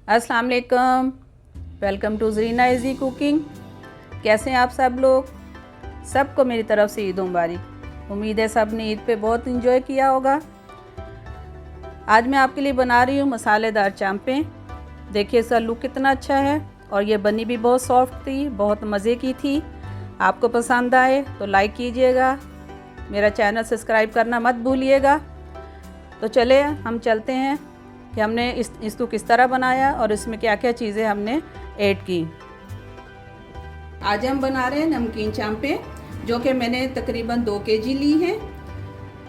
अस्सलाम वालेकुम, welcome to Zarina easy cooking. कैसे हैं आप सब लोग? सबको मेरी तरफ से ईद मुबारक। उम्मीद है सब ने ईद पे बहुत इंजॉय किया होगा। आज मैं आपके लिए बना रही हूँ मसालेदार चांपें। देखिए इसका लुक कितना अच्छा है और ये बनी भी बहुत सॉफ्ट थी, बहुत मज़े की थी। आपको पसंद आए तो लाइक कीजिएगा, मेरा चैनल सब्सक्राइब करना मत भूलिएगा। तो चले हम चलते हैं कि हमने इसको किस तरह बनाया और इसमें क्या क्या चीज़ें हमने ऐड की। आज हम बना रहे हैं नमकीन चांपे, जो कि मैंने तकरीबन 2 केजी ली है।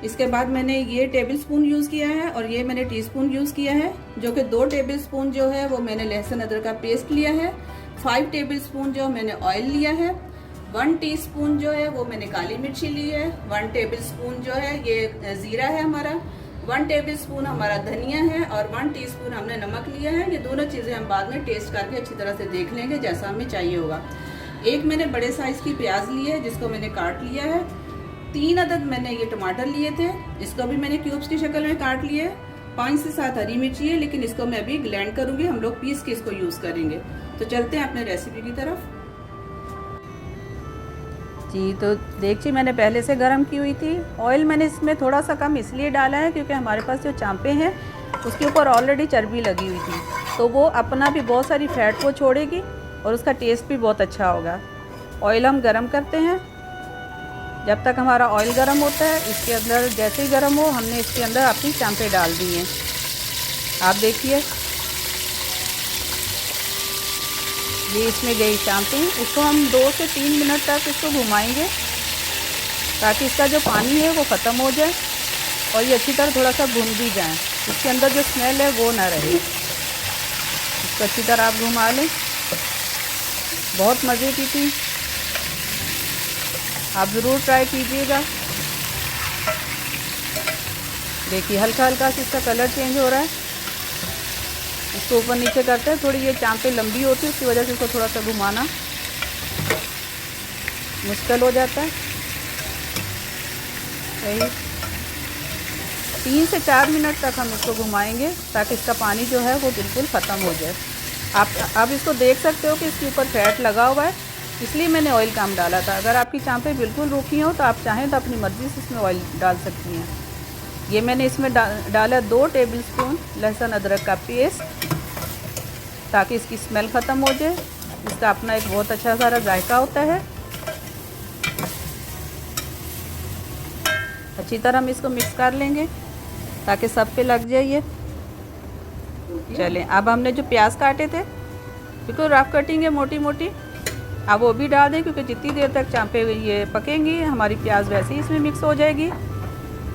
इसके बाद मैंने ये टेबल स्पून यूज़ किया है और ये मैंने टीस्पून यूज़ किया है, जो कि 2 टेबल स्पून जो है वो मैंने लहसुन अदरक का पेस्ट लिया है। 5 टेबल स्पून जो मैंने ऑयल लिया है। 1 टीस्पून जो है वो मैंने काली मिर्ची ली है। 1 टेबल स्पून जो है ये ज़ीरा है हमारा। 1 टेबल स्पून हमारा धनिया है और 1 टीस्पून हमने नमक लिया है। ये दोनों चीज़ें हम बाद में टेस्ट करके अच्छी तरह से देख लेंगे जैसा हमें चाहिए होगा। एक मैंने बड़े साइज़ की प्याज ली है जिसको मैंने काट लिया है। 3 अदद मैंने ये टमाटर लिए थे, इसको भी मैंने क्यूब्स की शक्ल में काट लिए। 5 से 7 हरी मिर्ची है, लेकिन इसको मैं अभी ग्लैंड करूँगी, हम लोग पीस के इसको यूज़ करेंगे। तो चलते हैं अपने रेसिपी की तरफ। जी, तो देगची मैंने पहले से गर्म की हुई थी। ऑयल मैंने इसमें थोड़ा सा कम इसलिए डाला है क्योंकि हमारे पास जो चांपे हैं उसके ऊपर ऑलरेडी चर्बी लगी हुई थी, तो वो अपना भी बहुत सारी फैट को छोड़ेगी और उसका टेस्ट भी बहुत अच्छा होगा। ऑयल हम गरम करते हैं। जब तक हमारा ऑयल गरम होता है, इसके अंदर जैसे ही गरम हो हमने इसके अंदर अपनी चांपे डाल दी हैं। आप देखिए ये इसमें गई चांपे। इसको हम 2 से 3 मिनट तक इसको घुमाएंगे ताकि इसका जो पानी है वो ख़त्म हो जाए और ये अच्छी तरह थोड़ा सा भून भी जाए, इसके अंदर जो स्मेल है वो ना रहे। इसको अच्छी तरह आप घुमा लें। बहुत मज़े की थी, आप ज़रूर ट्राई कीजिएगा। देखिए हल्का हल्का से इसका कलर चेंज हो रहा है। इसको ऊपर नीचे करते हैं, थोड़ी ये चांपे लंबी होती है, उसकी वजह से इसको थोड़ा सा घुमाना मुश्किल हो जाता है। सही 3 से 4 मिनट तक हम इसको घुमाएंगे ताकि इसका पानी जो है वो बिल्कुल ख़त्म हो जाए। आप इसको देख सकते हो कि इसके ऊपर फैट लगा हुआ है, इसलिए मैंने ऑयल कम डाला था। अगर आपकी चांपे बिल्कुल रूखी हो तो आप चाहें तो अपनी मर्ज़ी से इसमें ऑयल डाल सकती हैं। ये मैंने इसमें डाला 2 टेबल स्पून लहसुन अदरक का पेस्ट ताकि इसकी स्मेल ख़त्म हो जाए। इसका अपना एक बहुत अच्छा सारा जायका होता है। अच्छी तरह हम इसको मिक्स कर लेंगे ताकि सब पे लग जाए ये। चलें, अब हमने जो प्याज काटे थे बिल्कुल रफ कटिंग है, मोटी मोटी, अब वो भी डाल दें क्योंकि जितनी देर तक चांपे ये पकेंगी हमारी प्याज वैसे ही इसमें मिक्स हो जाएगी।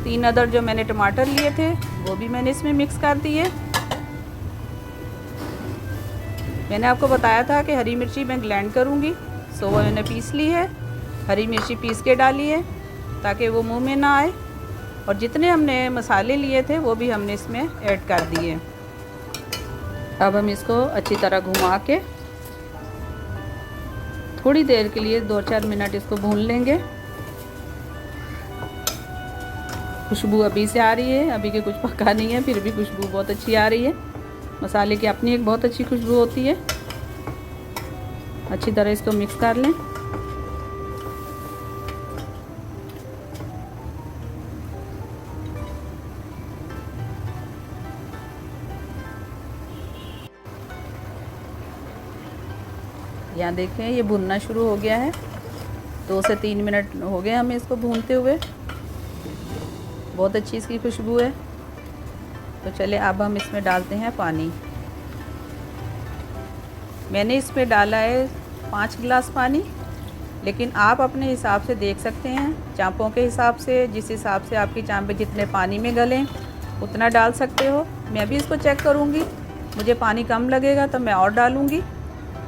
3 अदर जो मैंने टमाटर लिए थे वो भी मैंने इसमें मिक्स कर दिए। मैंने आपको बताया था कि हरी मिर्ची मैं ग्लैंड करूँगी, सो वो मैंने पीस ली है। हरी मिर्ची पीस के डाली है ताकि वो मुंह में ना आए, और जितने हमने मसाले लिए थे वो भी हमने इसमें ऐड कर दिए। अब हम इसको अच्छी तरह घुमा के थोड़ी देर के लिए 2-4 मिनट इसको भून लेंगे। खुशबू अभी से आ रही है, अभी के कुछ पका नहीं है, फिर भी खुशबू बहुत अच्छी आ रही है। मसाले की अपनी एक बहुत अच्छी खुशबू होती है। अच्छी तरह इसको मिक्स कर लें। यहाँ देखें ये भुनना शुरू हो गया है। 2 से 3 मिनट हो गए हमें इसको भूनते हुए। बहुत अच्छी इसकी खुशबू है। तो चले अब हम इसमें डालते हैं पानी। मैंने इसमें डाला है 5 गिलास पानी, लेकिन आप अपने हिसाब से देख सकते हैं, चांपों के हिसाब से, जिस हिसाब से आपकी चांपे जितने पानी में गलें उतना डाल सकते हो। मैं भी इसको चेक करूँगी, मुझे पानी कम लगेगा तो मैं और डालूँगी।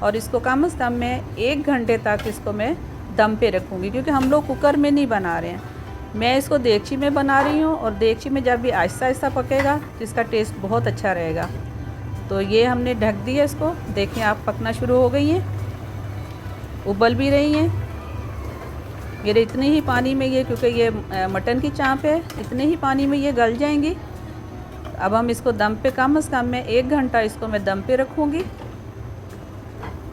और इसको कम से कम मैं 1 घंटे तक इसको मैं दम पे रखूँगी, क्योंकि हम लोग कुकर में नहीं बना रहे हैं। मैं इसको देगची में बना रही हूँ और देगची में जब भी आहिस्ता आहिस्ता पकेगा तो इसका टेस्ट बहुत अच्छा रहेगा। तो ये हमने ढक दिया इसको। देखें आप पकना शुरू हो गई हैं, उबल भी रही हैं। मेरे इतने ही पानी में ये, क्योंकि ये मटन की चांप है, इतने ही पानी में ये गल जाएंगी। अब हम इसको दम पे कम से कम में 1 घंटा इसको मैं दम पे रखूँगी।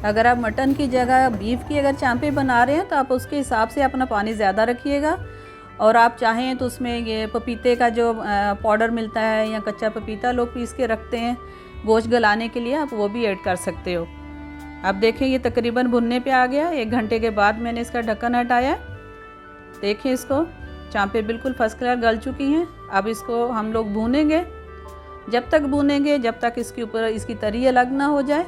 अगर आप मटन की जगह बीफ की अगर चांपे बना रहे हैं तो आप उसके हिसाब से अपना पानी ज़्यादा रखिएगा। और आप चाहें तो उसमें ये पपीते का जो पाउडर मिलता है या कच्चा पपीता लोग पीस के रखते हैं गोश्त गलाने के लिए, आप वो भी ऐड कर सकते हो। अब देखें ये तकरीबन भुनने पे आ गया। 1 घंटे के बाद मैंने इसका ढक्कन हटाया। देखें इसको चांपे बिल्कुल फर्स्ट क्लास गल चुकी हैं। अब इसको हम लोग भूनेंगे, जब तक भूनेंगे जब तक इसके ऊपर इसकी तरी अलग ना हो जाए।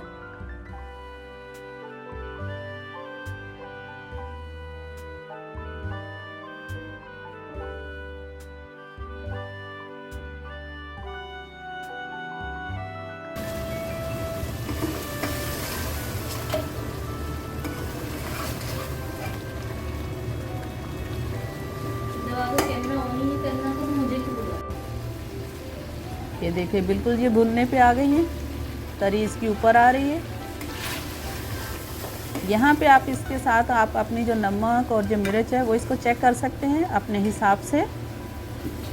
ये देखिए बिल्कुल ये भुनने पे आ गई हैं, तरी इसकी ऊपर आ रही है। यहाँ पे आप इसके साथ आप अपनी जो नमक और जो मिर्च है वो इसको चेक कर सकते हैं अपने हिसाब से।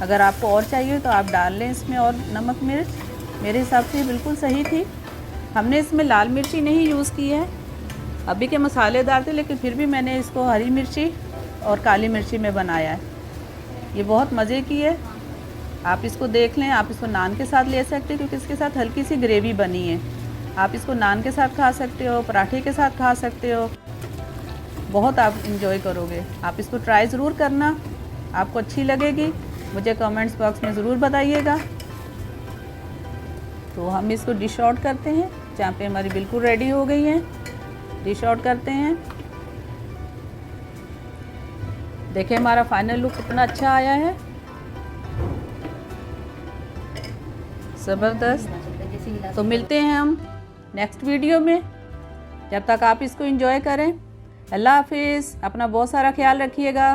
अगर आपको और चाहिए तो आप डाल लें इसमें और नमक मिर्च। मेरे हिसाब से बिल्कुल सही थी। हमने इसमें लाल मिर्ची नहीं यूज़ की है, अभी के मसालेदार थे, लेकिन फिर भी मैंने इसको हरी मिर्ची और काली मिर्ची में बनाया है। ये बहुत मज़े की है, आप इसको देख लें। आप इसको नान के साथ ले सकते हैं क्योंकि इसके साथ हल्की सी ग्रेवी बनी है। आप इसको नान के साथ खा सकते हो, पराठे के साथ खा सकते हो, बहुत आप इंजॉय करोगे। आप इसको ट्राई ज़रूर करना, आपको अच्छी लगेगी। मुझे कमेंट्स बॉक्स में ज़रूर बताइएगा। तो हम इसको डिश आउट करते हैं। चांपे हमारी बिल्कुल रेडी हो गई हैं, डिश आउट करते हैं। देखिए हमारा फाइनल लुक कितना अच्छा आया है, ज़बरदस्त। तो मिलते हैं हम नेक्स्ट वीडियो में, जब तक आप इसको एंजॉय करें। अल्लाह हाफिज़, अपना बहुत सारा ख्याल रखिएगा।